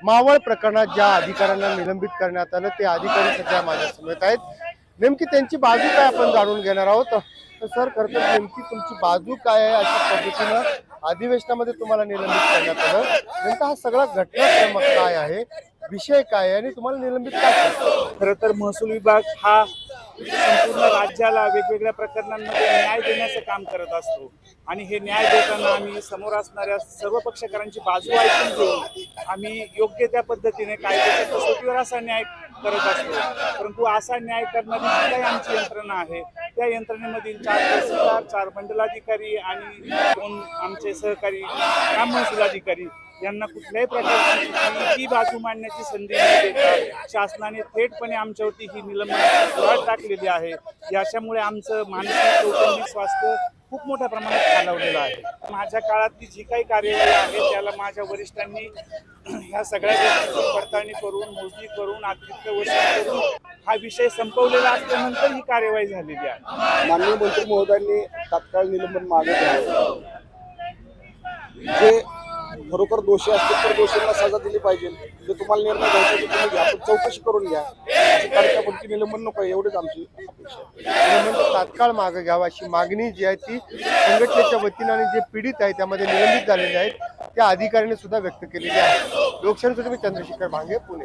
मावळ प्रकरणात ज्या अधिकाऱ्यांना निलंबित करण्यात आलं ते अधिकारी सध्या माझ्या समोर आहेत. नेमकी त्यांची बाजू काय आपण जाणून घेणार आहोत. तर सर, खरं तर नेमकी तुमची बाजू काय आहे? अशा पद्धतीनं अधिवेशनामध्ये तुम्हाला निलंबित करण्यात आलं, नेमका हा सगळा घटनाक्रम काय आहे, विषय काय आहे आणि तुम्हाला निलंबित काय केलं? खरं तर महसूल विभाग हा संपूर्ण राज्याला वेगवेगळ्या प्रकरणांमध्ये न्याय देण्याचं काम करत असतो आणि हे न्याय देताना आम्ही समोर असणाऱ्या सर्व पक्षकारांची बाजू ऐकून घेऊन आम्ही योग्य त्या पद्धतीने कायद्याच्या कसोटीवर असा न्याय करत असतो. परंतु असा न्याय करणारी जी काही आमची यंत्रणा आहे त्या यंत्रणेमधील 4 तहसीलदार, 4 मंडलाधिकारी आणि 2 आमचे सहकारी ग्राम महसूल अधिकारी यांना कुठल्याही प्रकारची ही बाजू मांडण्याची संधी न देता शासनाने थेटपणे आमच्यावरती ही निलंबनाची कुऱ्हाड टाकलेली आहे. याच्यामुळे आमचं मानसिक कौटुंबिक स्वास्थ्य खूप मोठ्या प्रमाणात खालावलेलं आहे. माझ्या काळातली जी काही कार्यवाही आहे त्याला माझ्या वरिष्ठांनी ह्या सगळ्या गोष्टींची पडताळणी करून, मोजणी करून, अतिरिक्त वसूल करून हा विषय संपवलेला असल्यानंतर ही कार्यवाही झालेली आहे. माननीय मंत्री महोदयांनी तात्काळ निलंबन मागे घ्यावं. जे खरोखर दोषी असतील तर दोषींना सजा दिली पाहिजे. जे तुम्हाला निर्णय घ्यायचा तो तुम्ही घ्या, पण चौकशी करून घ्या. अशी कार्यक्रमांची निलंबन नको, एवढेच आमची अपेक्षा आहे. निलंबन तात्काळ मागे घ्यावं अशी मागणी जी आहे ती संघटनेच्या वतीनं आणि जे पीडित आहेत त्यामध्ये निलंबित झालेले आहेत त्या अधिकाऱ्यांनी सुद्धा व्यक्त केलेली आहे. लोकशाहीसाठी मी चंद्रशेखर भांगे, पुणे.